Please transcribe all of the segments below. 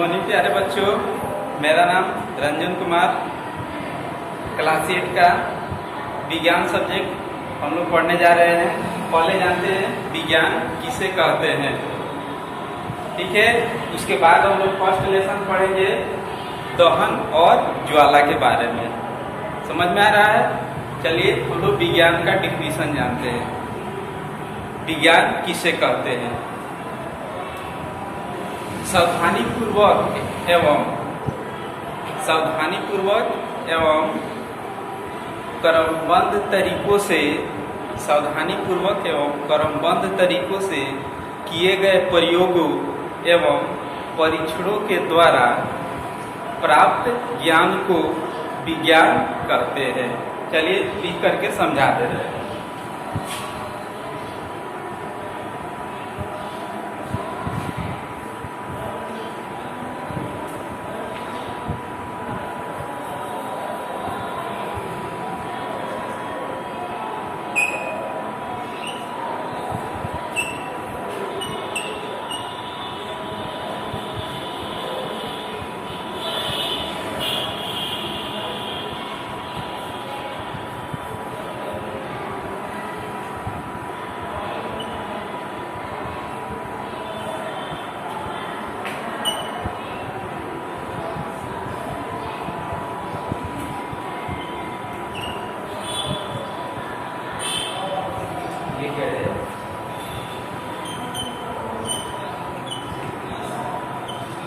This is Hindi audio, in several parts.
मॉर्निंग प्यारे बच्चों, मेरा नाम रंजन कुमार। क्लास 8 का विज्ञान सब्जेक्ट हम लोग पढ़ने जा रहे हैं। पहले जानते हैं विज्ञान किसे कहते हैं, ठीक है। उसके बाद हम लोग फर्स्ट लेसन पढ़ेंगे दहन और ज्वाला के बारे में। समझ में आ रहा है? चलिए हम लोग विज्ञान का डिफिनीशन जानते हैं। विज्ञान किसे कहते हैं? सावधानीपूर्वक एवं क्रमबद्ध तरीकों से किए गए प्रयोगों एवं परीक्षणों के द्वारा प्राप्त ज्ञान को विज्ञान कहते हैं। चलिए लिख करके समझा दे रहे हैं।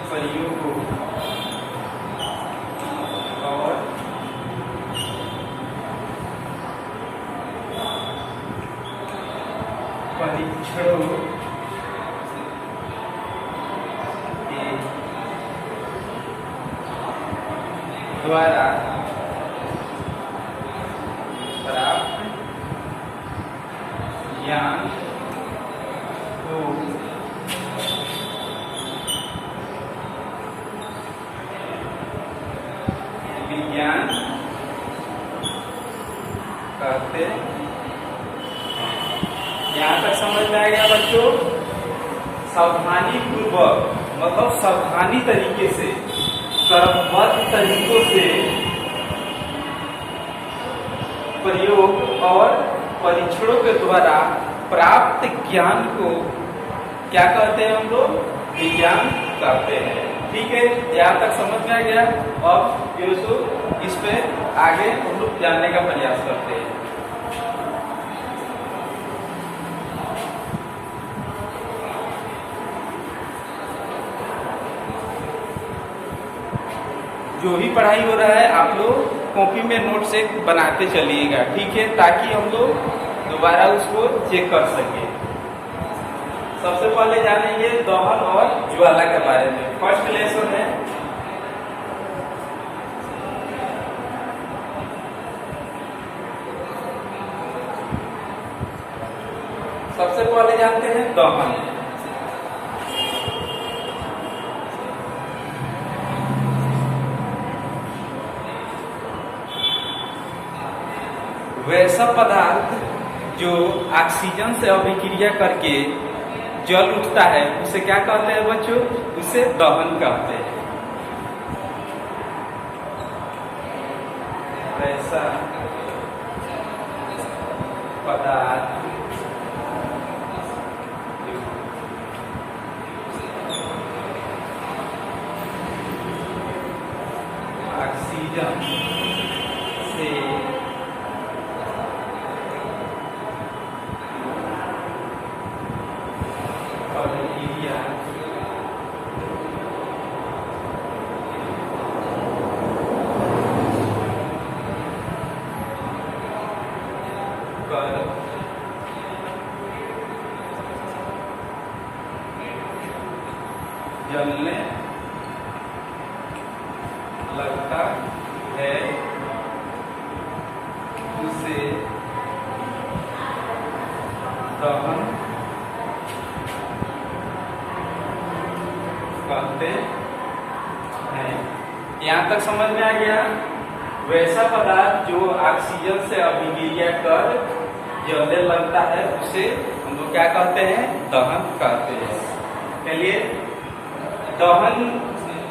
प्रयोगों और परीक्षणों के द्वारा प्राप्त ज्ञान को विज्ञान कहते हैं। यहाँ तक समझ में आ गया बच्चों? सावधानी पूर्वक मतलब सावधानी तरीके से, क्रमबद्ध तरीकों से प्रयोग और परीक्षणों के द्वारा प्राप्त ज्ञान को क्या कहते हैं? हम लोग विज्ञान कहते हैं। ठीक है, यहाँ तक समझ में आ गया। अब इस पे आगे हम लोग जानने का प्रयास करते हैं। जो भी पढ़ाई हो रहा है आप लोग कॉपी में नोट से बनाते चलिएगा, ठीक है, ताकि हम लोग दोबारा उसको चेक कर सके। सबसे पहले जानेंगे दहन और ज्वाला के बारे में। फर्स्ट लेसन है सबसे पहले जानते हैं दहन। वैसा पदार्थ जो ऑक्सीजन से अभिक्रिया करके जल उठता है उसे क्या कहते हैं बच्चों? उसे दहन कहते हैं। वैसा पदार्थ ऑक्सीजन से अभिक्रिया कर जलने लगता है उसे दहन कहते हैं। यहाँ तक समझ में आ गया? वैसा पदार्थ जो ऑक्सीजन से अभिक्रिया कर जलने लगता है उसे हम लोग क्या कहते हैं? दहन कहते हैं। चलिए दहन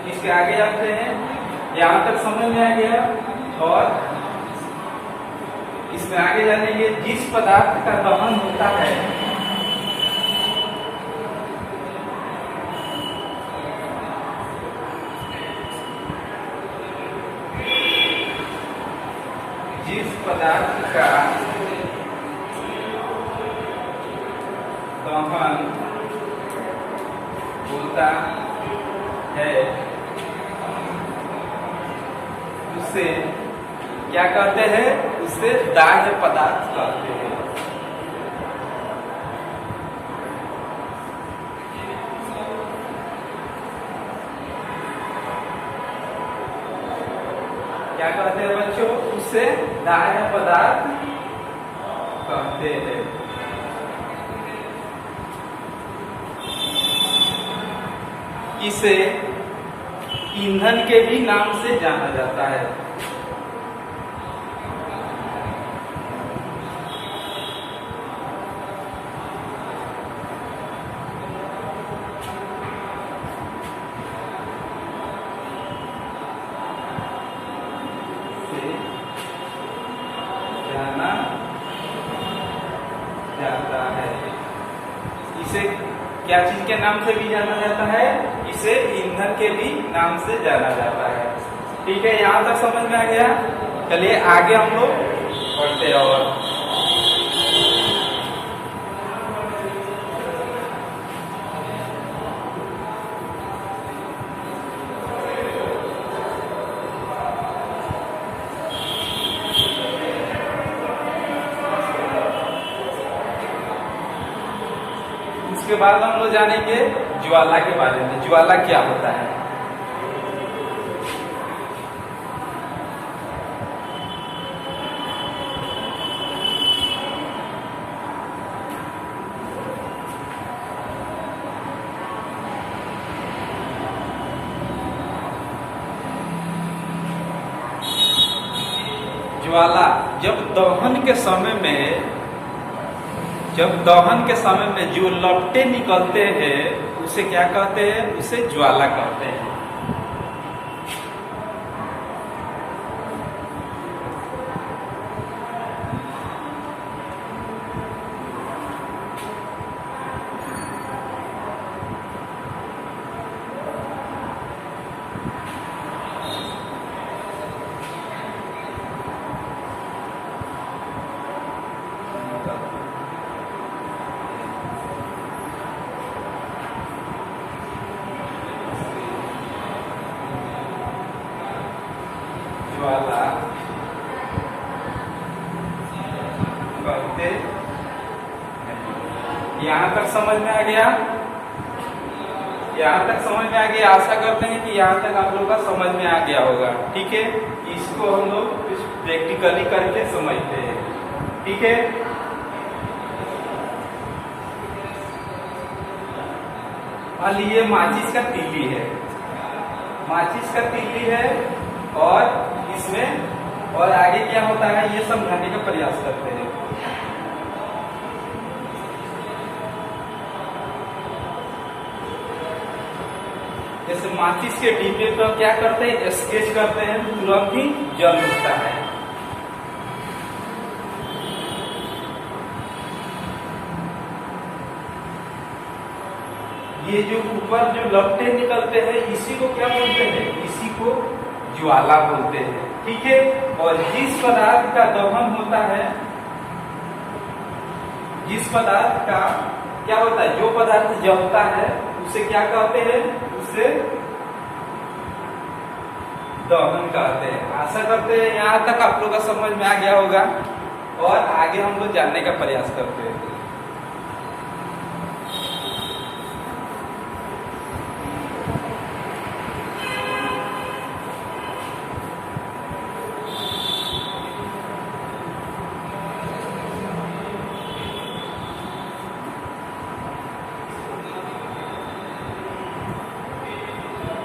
इसके आगे जाते हैं, यहाँ तक समझ में आ गया। और इसमें आगे जाने के जिस पदार्थ का दहन होता है जिस पदार्थ का दहन होता है उसे क्या कहते हैं? उसे दाह्य पदार्थ कहते हैं। क्या कहते हैं बच्चों? उसे दाह्य पदार्थ कहते हैं। इसे ईंधन के भी नाम से जाना जाता है। जाना जाता है। इसे क्या चीज के नाम से भी जाना जाता है? इसे ईंधन के भी नाम से जाना जाता है। ठीक है, यहाँ तक समझ में आ गया। चलिए आगे हम लोग बढ़ते हैं। और उसके बाद हम लोग जानेंगे ज्वाला के बारे में। ज्वाला क्या होता है? ज्वाला जब दहन के समय में जो लपटे निकलते हैं उसे क्या कहते हैं? उसे ज्वाला कहते हैं। ज्वाला कहते हैं। यहाँ तक समझ में आ गया? यहाँ तक समझ में आ गया। आशा करते हैं कि यहाँ तक आप लोग का समझ में आ गया होगा। ठीक है, इसको हम लोग प्रैक्टिकली करके समझते हैं। ठीक है, मान लीजिए माचिस का तीली है। माचिस का तीली है और इसमें और आगे क्या होता है ये समझाने का प्रयास करते हैं। जैसे माचिस के डिब्बे पर क्या करते हैं? स्केच करते हैं, तुरंत ही जल उठता है। ये जो ऊपर जो लपटे निकलते हैं इसी को क्या बोलते हैं? इसी को ज्वाला बोलते हैं। ठीक है, और जिस पदार्थ का दहन होता है, जिस पदार्थ का क्या होता है? जो पदार्थ जलता है उसे क्या कहते हैं? उसे दहन कहते हैं। आशा करते हैं यहाँ तक आप लोग का समझ में आ गया होगा। और आगे हम लोग जानने का प्रयास करते हैं।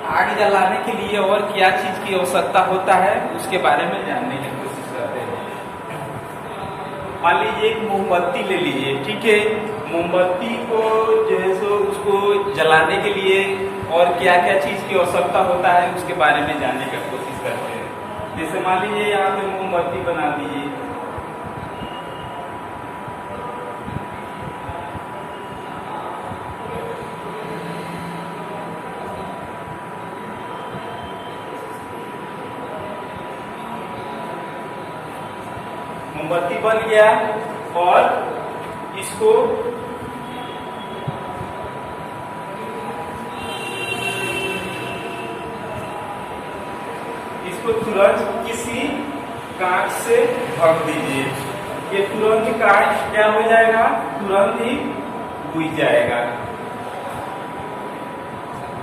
आग जलाने के लिए और क्या चीज की आवश्यकता होता है उसके बारे में जानने की कोशिश करते हैं। मान लीजिए एक मोमबत्ती ले लीजिए। ठीक है, मोमबत्ती को जो है सो उसको जलाने के लिए और क्या क्या चीज की आवश्यकता होता है उसके बारे में जानने की कोशिश करते हैं। जैसे मान लीजिए यहाँ पे मोमबत्ती बना दीजिए, मोमबत्ती बन गया और इसको तुरंत किसी कांच से ढक दीजिए। ये तुरंत कांच क्या हो जाएगा, तुरंत ही बुझ जाएगा।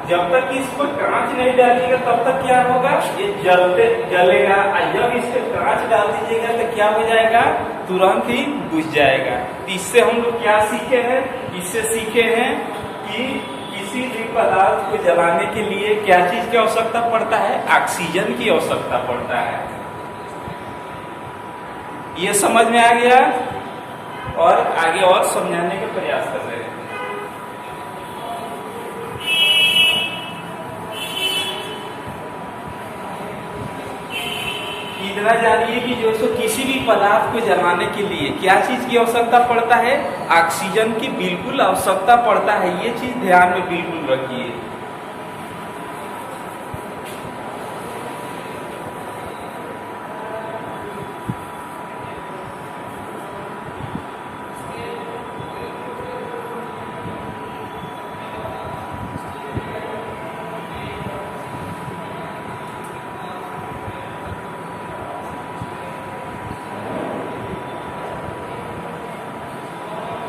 जब तक इसको कांच नहीं डालिएगा तब तक क्या होगा, ये जलेगा। और जब इसके कांच डाल दीजिएगा तो क्या हो जाएगा, तुरंत ही बुझ जाएगा। तो इससे हम लोग क्या सीखे हैं, इससे सीखे हैं कि किसी भी पदार्थ को जलाने के लिए क्या चीज की आवश्यकता पड़ता है, ऑक्सीजन की आवश्यकता पड़ता है। ये समझ में आ गया और आगे और समझाने का प्रयास कर रहे हैं। इतना जानिए कि जो सो किसी भी पदार्थ को जलाने के लिए क्या चीज की आवश्यकता पड़ता है, ऑक्सीजन की बिल्कुल आवश्यकता पड़ता है। ये चीज ध्यान में बिल्कुल रखिए।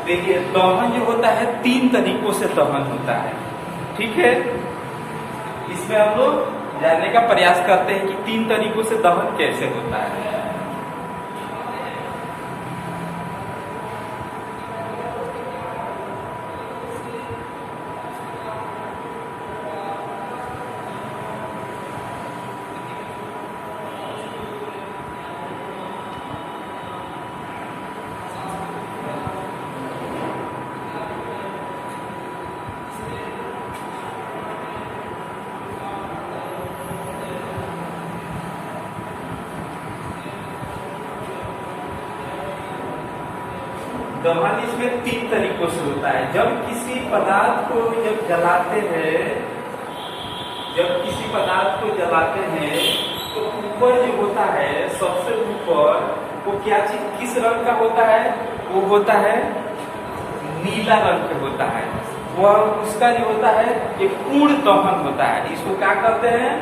देखिए दहन जो होता है 3 तरीकों से दहन होता है, ठीक है। इसमें हम लोग जानने का प्रयास करते हैं कि 3 तरीकों से दहन कैसे होता है। दहन इसमें 3 तरीकों से होता है। जब किसी पदार्थ को जलाते हैं तो ऊपर जो होता है, सबसे ऊपर वो क्या चीज किस रंग का होता है, वो होता है नीला रंग का होता है। वह उसका जो होता है ये पूर्ण दहन होता है। इसको क्या कहते हैं,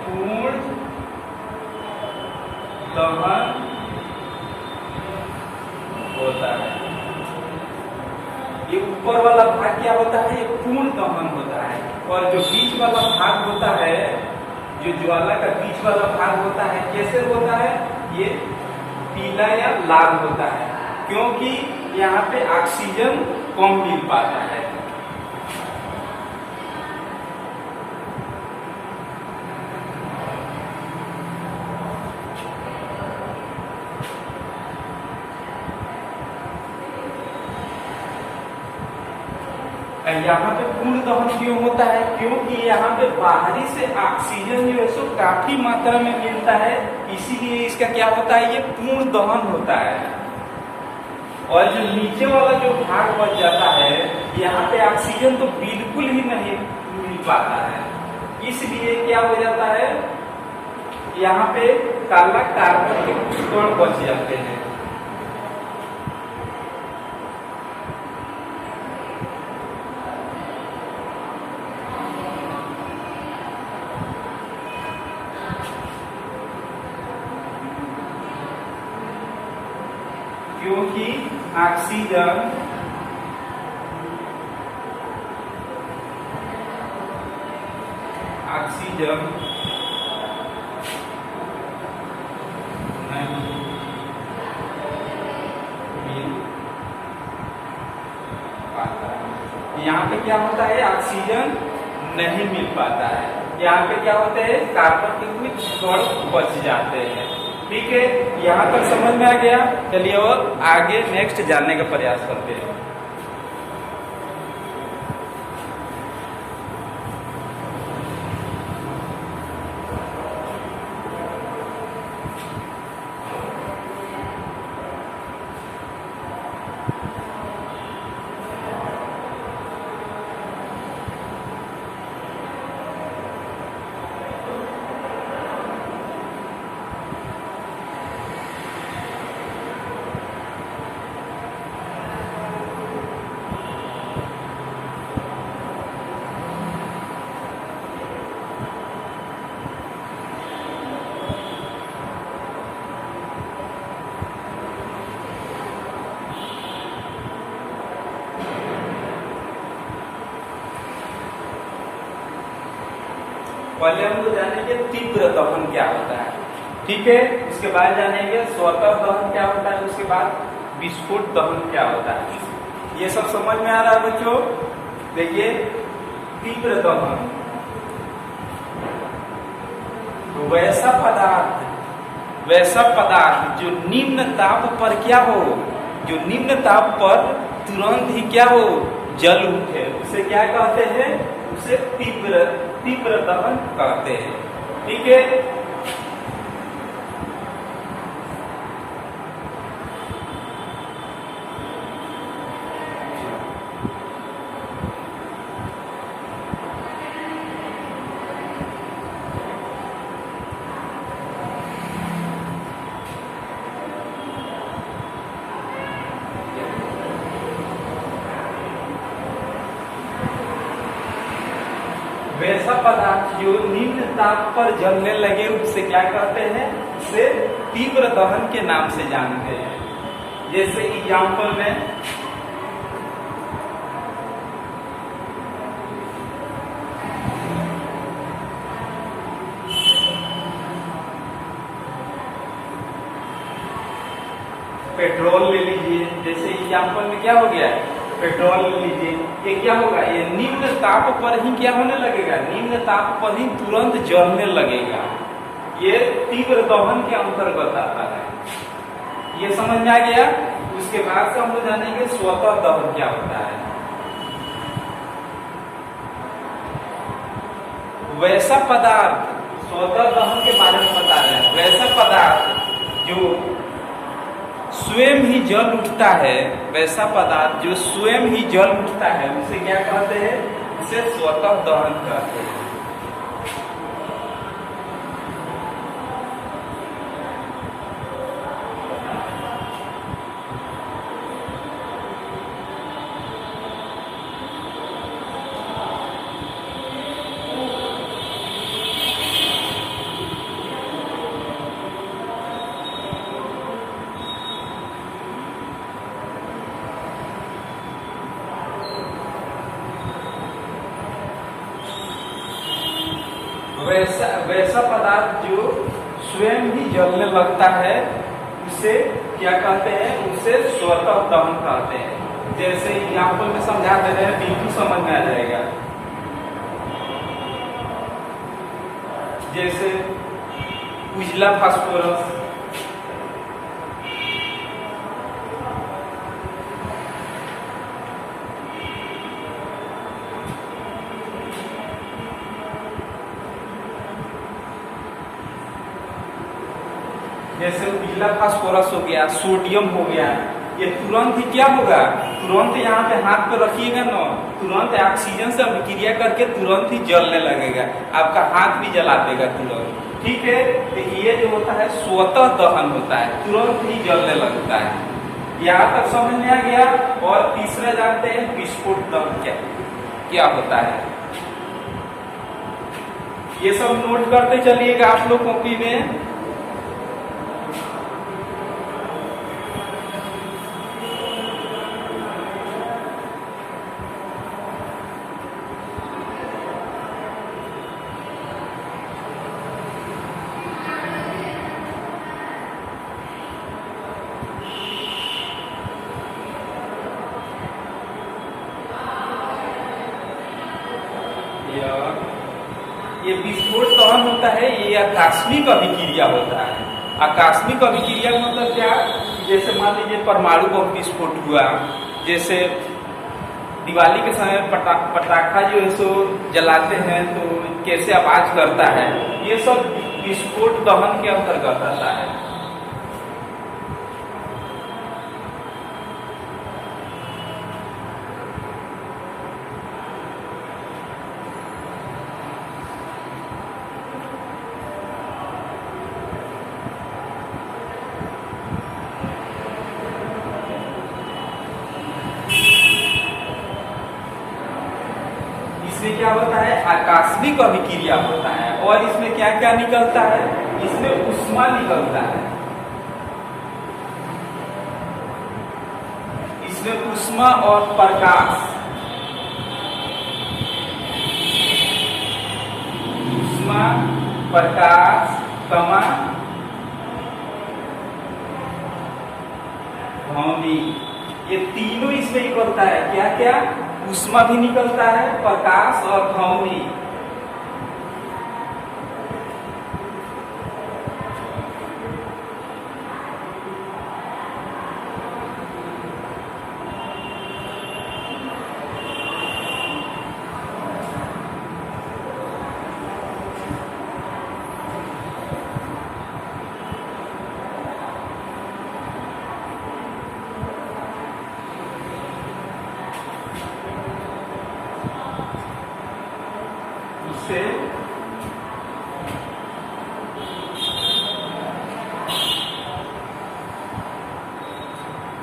पूर्ण दहन होता है। ये ऊपर वाला भाग क्या होता है, ये पूर्ण दहन होता है। और जो बीच वाला भाग होता है, जो ज्वाला का बीच वाला भाग होता है, कैसे होता है, ये पीला या लाल होता है, क्योंकि यहाँ पे ऑक्सीजन कम मिल पाता है। यहाँ पे पूर्ण दहन क्यों होता है, क्योंकि यहाँ पे बाहरी से ऑक्सीजन जो है सो काफी मात्रा में मिलता है, इसीलिए इसका क्या होता है, ये पूर्ण दहन होता है। और जो नीचे वाला जो भाग बच जाता है, यहाँ पे ऑक्सीजन तो बिल्कुल ही नहीं मिल पाता है, इसलिए क्या हो जाता है, यहाँ पे काला कार्बन के कुछ कण बच जाते हैं। क्योंकि ऑक्सीजन नहीं मिल पाता है। यहाँ पे क्या होता है, ऑक्सीजन नहीं मिल पाता है। यहाँ पे क्या होते हैं, कार्बन के कुछ कण बच जाते हैं। ठीक है, यहाँ तक समझ में आ गया। चलिए और आगे नेक्स्ट जानने का प्रयास करते हैं। पहले हम लोग जानेंगे तीव्र दहन क्या होता है, ठीक है। उसके बाद जानेंगे स्वतः दहन क्या होता है, उसके बाद विस्फोट दहन क्या होता है। ये सब समझ में आ रहा है बच्चों। देखिए तीव्र दहन, तो वैसा पदार्थ जो निम्न ताप पर क्या हो, जो निम्न ताप पर तुरंत ही क्या हो, जल उठे, उसे क्या कहते हैं, उसे तीव्र दहन कहते हैं, ठीक है। वैसा पदार्थ जो निम्न ताप पर जलने लगे उसे क्या कहते हैं, उसे तीव्र दहन के नाम से जानते हैं। जैसे एग्जाम्पल में पेट्रोल ले लीजिए, जैसे एग्जाम्पल में क्या हो गया, पेट्रोल ले लीजिए, ये क्या होगा, ये निम्न ताप पर ही क्या होने लगेगा, निम्न ताप पर ही तुरंत जलने लगेगा। ये तीव्र दहन के अंतर्गत आता है। ये समझ में आ गया। उसके बाद से हम लोग जानेंगे स्वतः दहन क्या होता है। वैसा पदार्थ, स्वतः दहन के बारे में बता रहे हैं, वैसा पदार्थ जो स्वयं ही जल उठता है, वैसा पदार्थ जो स्वयं ही जल उठता है उसे क्या कहते हैं, उसे स्वतः दहन कहते हैं। वैसा पदार्थ जो स्वयं ही जलने लगता है उसे क्या कहते हैं, उसे स्वतः दहन कहते हैं। जैसे एग्जाम्पल में समझा दे रहे हैं, बिल्कुल समझ में आ जाएगा। जैसे उजला फास्फोरस, जैसे उजला फास्फोरस हो गया, सोडियम हो गया, ये तुरंत ही क्या होगा, तुरंत यहाँ पे हाथ पे रखिएगा ना, तुरंत ऑक्सीजन से अभिक्रिया करके तुरंत ही जलने लगेगा, आपका हाथ भी जला देगा तुरंत, ठीक है। तो ये जो होता है स्वतः दहन होता है, तुरंत ही जलने लगता है। यहाँ तक समझ में आ गया। और तीसरा जानते हैं विस्फोट दहन क्या होता है। ये सब नोट करते चलिएगा आप लोग कॉपी में। ये विस्फोट दहन होता है, ये आकस्मिक अभिक्रिया होता है। आकस्मिक अभिक्रिया मतलब क्या, जैसे मान लीजिए परमाणु बम विस्फोट हुआ, जैसे दिवाली के समय पटाखा जो है सो जलाते हैं तो कैसे आवाज करता है, ये सब विस्फोट दहन के अंतर्गत आता है। इसमें क्या होता है, आकस्मिक अभिक्रिया होता है। और इसमें क्या क्या निकलता है, इसमें ऊष्मा निकलता है, इसमें ऊष्मा और प्रकाश, ऊष्मा, प्रकाश, ध्वनि, ये तीनों इसमें निकलता है। क्या क्या? ऊष्मा भी निकलता है, प्रकाश और ध्वनि।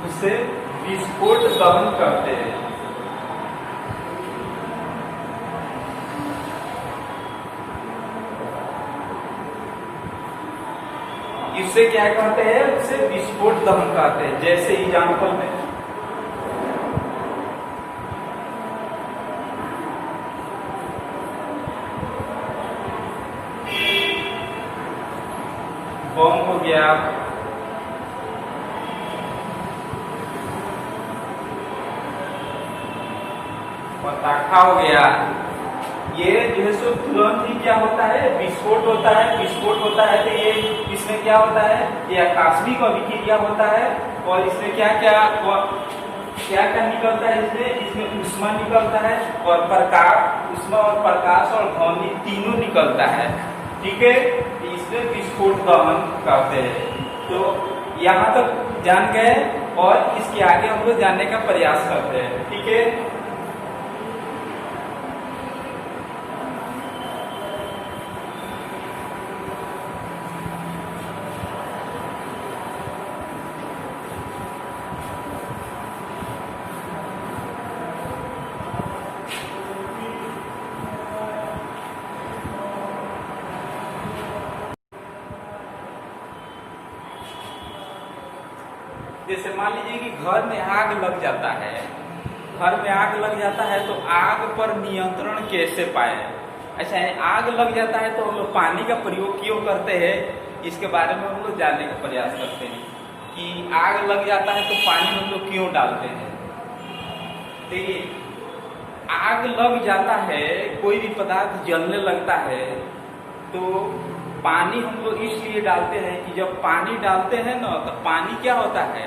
उससे विस्फोट दहन करते हैं। इससे क्या कहते हैं? उससे विस्फोट दहन कहते हैं। जैसे एग्जाम्पल में बम हो गया, पटाखा हो गया, ये जो है सो तुरंत ही क्या होता है? विस्फोट होता है। विस्फोट होता है तो ये इसमें क्या होता है? ये आकस्मिक अभिक्रिया होता है। और इसमें क्या क्या निकलता है? इसमें ऊष्मा निकलता है और प्रकाश, ऊष्मा और प्रकाश और ध्वनि तीनों निकलता है। ठीक है, इसमें विस्फोट दहन कहते हैं। तो यहाँ तक जान गए और इसके आगे हम लोग जानने का प्रयास करते हैं। ठीक है, जैसे मान लीजिए कि घर में आग लग जाता है। घर में आग लग जाता है तो आग पर नियंत्रण कैसे पाए? अच्छा, आग लग जाता है तो हम लोग पानी का प्रयोग क्यों करते हैं? इसके बारे में हम लोग जानने का प्रयास करते हैं कि आग लग जाता है तो पानी हम लोग क्यों डालते हैं। देखिए, आग लग जाता है, कोई भी पदार्थ जलने लगता है तो पानी हम लोग इसलिए डालते हैं कि जब पानी डालते हैं ना तो पानी क्या होता है?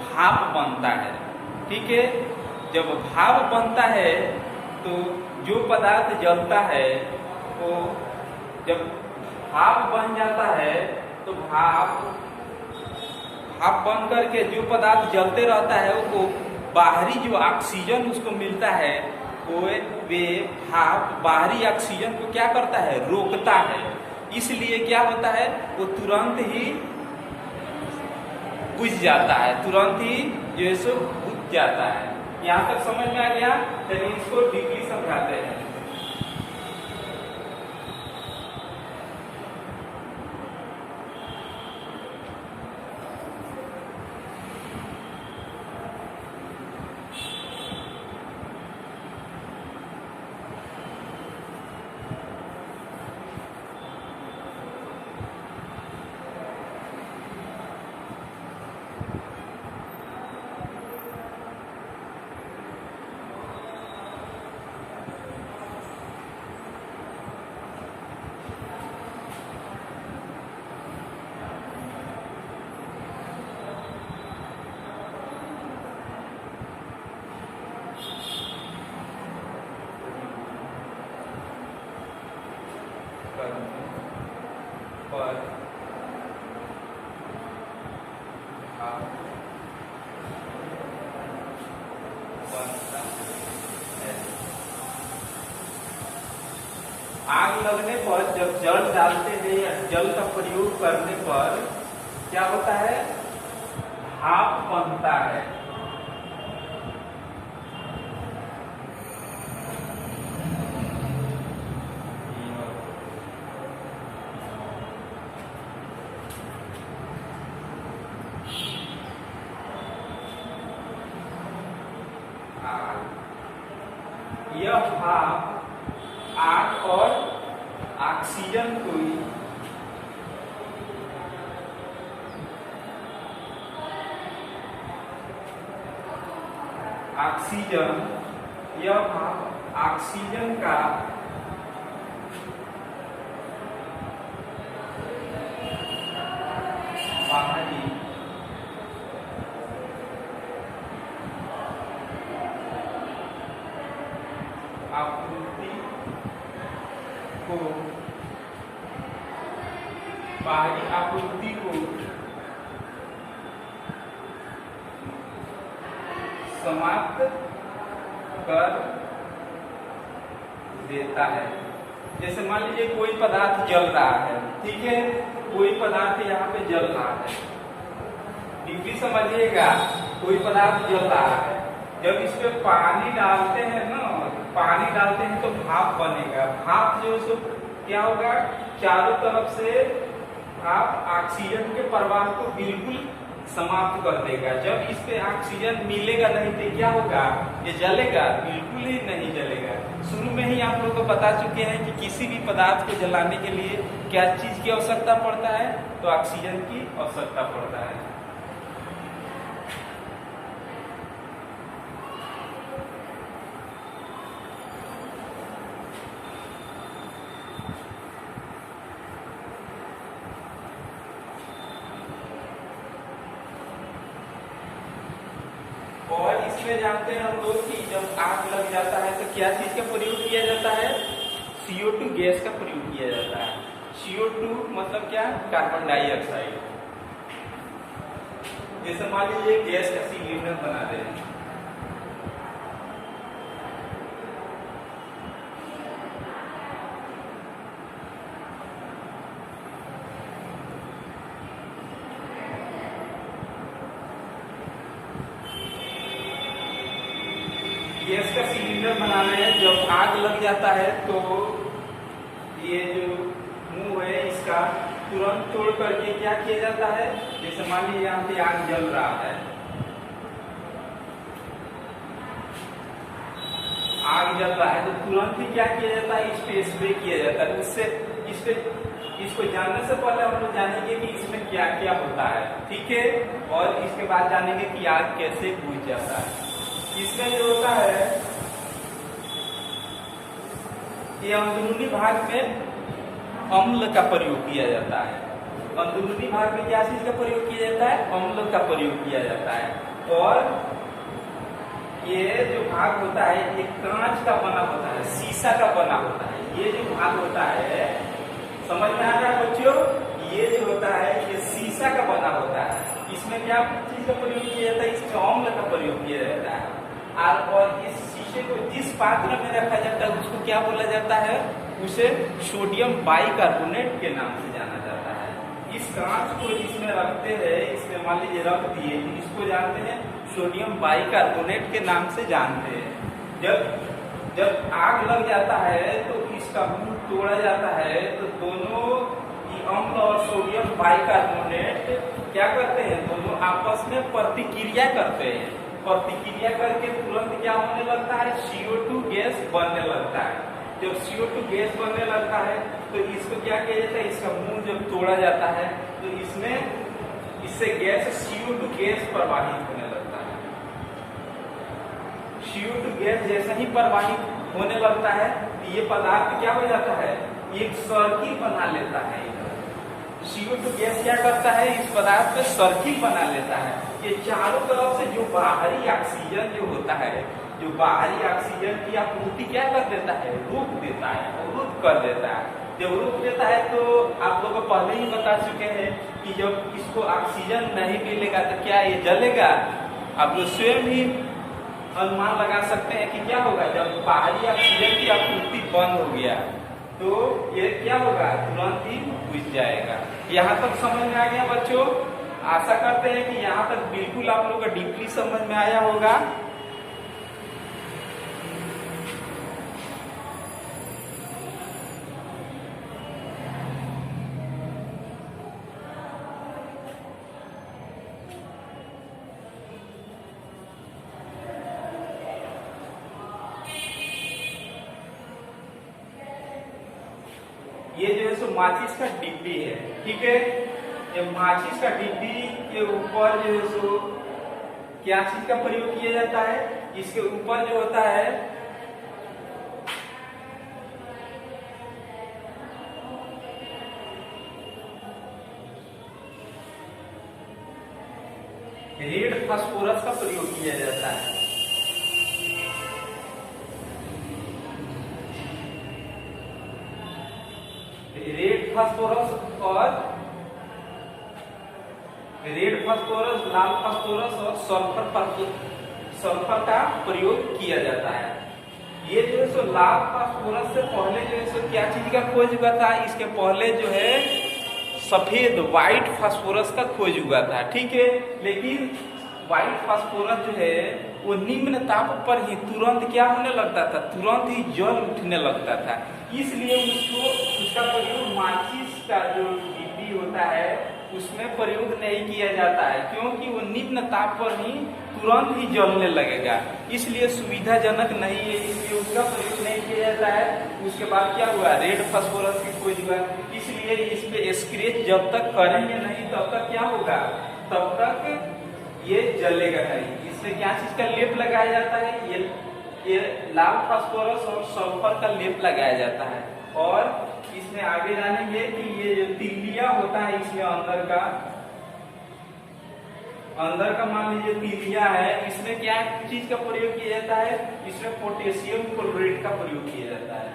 भाप बनता है। ठीक है, जब भाप बनता है तो जो पदार्थ जलता है वो जब भाप बन जाता है तो भाप बन करके जो पदार्थ जलते रहता है वो बाहरी जो ऑक्सीजन उसको मिलता है वो वे भाप बाहरी ऑक्सीजन को क्या करता है? रोकता है। इसलिए क्या होता है? वो तुरंत ही बुझ जाता है, तुरंत ही जो है सो बुझ जाता है। यहाँ तक समझ में आ गया? चलिए इसको डीपली समझाते हैं। पर आग लगने पर जब जल डालते हैं या जल का प्रयोग करने पर क्या होता है? भाप बनता है। यह भाप आग और ऑक्सीजन कोई ऑक्सीजन, यह भाप ऑक्सीजन का बाहरी आपूर्ति को बाहरी आपूर्ति को समाप्त कर देता है। जैसे मान लीजिए कोई पदार्थ जल रहा है, ठीक है, कोई पदार्थ यहाँ पे जल रहा है, डिग्री समझिएगा, कोई पदार्थ जल रहा है, जब इस पे पानी डालते हैं ना, पानी डालते हैं तो भाप बनेगा। भाप जो सो क्या होगा, चारों तरफ से आप ऑक्सीजन के प्रवाह को बिल्कुल समाप्त कर देगा। जब इस पे ऑक्सीजन मिलेगा नहीं तो क्या होगा, ये जलेगा, बिल्कुल ही नहीं जलेगा। शुरू में ही आप लोग को बता चुके हैं कि किसी भी पदार्थ को जलाने के लिए क्या चीज की आवश्यकता पड़ता है, तो ऑक्सीजन की आवश्यकता पड़ता है। और इसमें जानते हैं हम लोग कि जब आग लग जाता है तो क्या चीज का प्रयोग किया जाता है, CO2 गैस का प्रयोग किया जाता है। CO2 मतलब क्या, कार्बन डाइऑक्साइड। जैसे मान लीजिए गैस का सिलेंडर बना रहे हैं, गैस का सिलेंडर बना रहे हैं, जब आग लग जाता है तो ये जो मुंह है इसका तुरंत तोड़ करके क्या किया जाता है, जैसे मान लीजिए यहाँ पे आग जल रहा है, आग जल रहा है तो तुरंत ही क्या किया जाता है, इस पे स्प्रे किया जाता है। उससे इसको जानने से पहले हम लोग जानेंगे कि इसमें क्या क्या होता है, ठीक है, और इसके बाद जानेंगे कि आग कैसे बुझ जाता है। इसमें जो होता है, ये अंदरूनी भाग में अम्ल का प्रयोग किया जाता है। अंदरूनी भाग में क्या चीज का प्रयोग किया जाता है, अम्ल का प्रयोग किया जाता है। और ये जो भाग होता है ये कांच का बना होता है, शीशा का बना होता है। ये जो भाग होता है, समझ में आ रहा है बच्चों, ये जो होता है ये शीशा का बना होता है। इसमें क्या चीज का प्रयोग किया जाता है, इसमें अम्ल का प्रयोग किया जाता है। और इस शीशे को जिस पात्र में रखा जाता है उसको क्या बोला जाता है, उसे सोडियम बाइकार्बोनेट के नाम से जाना जाता है। इस कांच को इसमें रखते हैं, इसमें मान लीजिए रख दिए, इसको जानते हैं सोडियम बाइकार्बोनेट के नाम से जानते हैं। जब आग लग जाता है तो इसका मुंह तोड़ा जाता है, तो दोनों अम्ल और सोडियम बाइकार्बोनेट क्या करते हैं, दोनों आपस में प्रतिक्रिया करते हैं। प्रतिक्रिया करके तुरंत क्या होने लगता है, CO2 गैस बनने लगता है। जब CO2 गैस बनने लगता है तो इसको क्या किया जाता है, इसका मुंह जब तोड़ा जाता है तो इससे गैस CO2 गैस प्रवाहित होने लगता है। CO2 गैस जैसे ही प्रवाहित होने लगता है तो ये पदार्थ क्या हो जाता है, एक सर्किल बना लेता है। CO2 गैस क्या करता है, इस पदार्थ में सर्किल बना लेता है। ये चारों तरफ से जो बाहरी ऑक्सीजन जो होता है, जो बाहरी ऑक्सीजन की आपूर्ति क्या कर देता है, रोक देता है, अवरुद्ध कर देता है। जब रोक देता है तो आप लोग पहले ही बता चुके हैं कि जब इसको ऑक्सीजन नहीं मिलेगा तो क्या ये जलेगा। आप लोग स्वयं ही अनुमान लगा सकते हैं कि क्या होगा, जब बाहरी ऑक्सीजन की आपूर्ति बंद हो गया तो ये क्या होगा, तुरंत ही बुझ जाएगा। यहाँ तक समझ में आ गया बच्चों? आशा करते हैं कि यहाँ तक बिल्कुल आप लोग का डीपली समझ में आया होगा। ये जो है सो माचिस का डिब्बी है, ठीक है। ये माचिस का डिब्बी के ऊपर जो है सो क्या चीज का प्रयोग किया जाता है, इसके ऊपर जो होता है रेड फास्फोरस का प्रयोग किया जाता है। रेड फास्फोरस और लाल फास्फोरस और सल्फर का प्रयोग किया जाता है। ये जो है सो लाल फास्फोरस से पहले जो है सो क्या चीज का खोज हुआ था, इसके पहले जो है सफेद व्हाइट फास्फोरस का खोज हुआ था, ठीक है। लेकिन व्हाइट फास्फोरस जो है वो निम्न ताप पर ही तुरंत क्या होने लगता था, तुरंत ही जल उठने लगता था। इसलिए उसका प्रयोग माचिस का जो डिब्बी होता है उसमें प्रयोग नहीं किया जाता है, क्योंकि वो निम्न ताप पर ही तुरंत ही जलने लगेगा, इसलिए सुविधाजनक नहीं है, इसलिए उसका प्रयोग नहीं किया जाता है। उसके बाद क्या हुआ, रेड फास्फोरस की खोज हुआ, इसलिए इस पे स्क्रैच जब तक करेंगे नहीं तब तक क्या होगा, तब तक ये जलेगा नहीं। इसमें क्या चीज का लेप लगाया जाता है, ये लाल फास्फोरस और सल्फर का लेप लगाया जाता है। और इसमें आगे जानेंगे कि ये जो तिलिया होता है इसमें अंदर का मान लीजिए तिलिया है, इसमें क्या चीज का प्रयोग किया जाता है, इसमें पोटेशियम क्लोराइड का प्रयोग किया जाता है।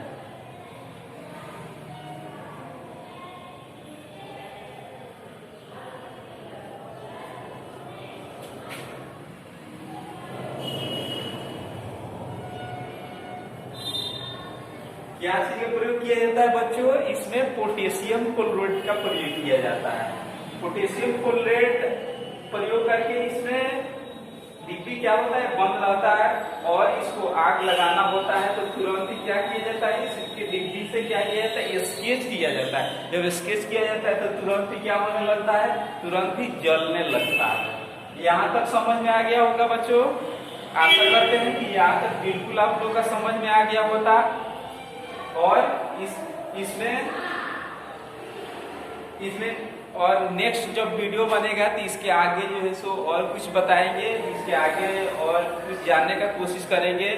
क्या चीज का प्रयोग किया जाता है बच्चों, इसमें पोटेशियम क्लोराइड का प्रयोग किया जाता है। पोटेशियम क्लोराइड प्रयोग करके इसमें डिब्बी क्या होता है, बंद रहता है, और इसको आग लगाना होता है तो तुरंत ही क्या किया जाता है, इसके डिब्बी से क्या किया जाता है, स्केच किया जाता है। जब स्केच किया जाता है तो तुरंत ही क्या होने लगता है, तुरंत ही जलने लगता है। यहाँ तक समझ में आ गया होगा बच्चों, आशा करते हैं कि यहाँ तक बिल्कुल आप लोग का समझ में आ गया होता। और इसमें और नेक्स्ट जब वीडियो बनेगा तो इसके आगे जो है सो और कुछ बताएंगे, इसके आगे और कुछ जानने का कोशिश करेंगे,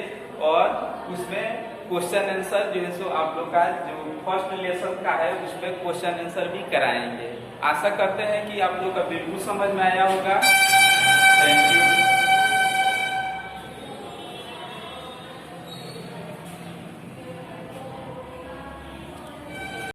और उसमें क्वेश्चन आंसर जो है सो आप लोग का जो फर्स्ट लेसन का है उसमें क्वेश्चन आंसर भी कराएंगे। आशा करते हैं कि आप लोग का बिल्कुल समझ में आया होगा। Thank you.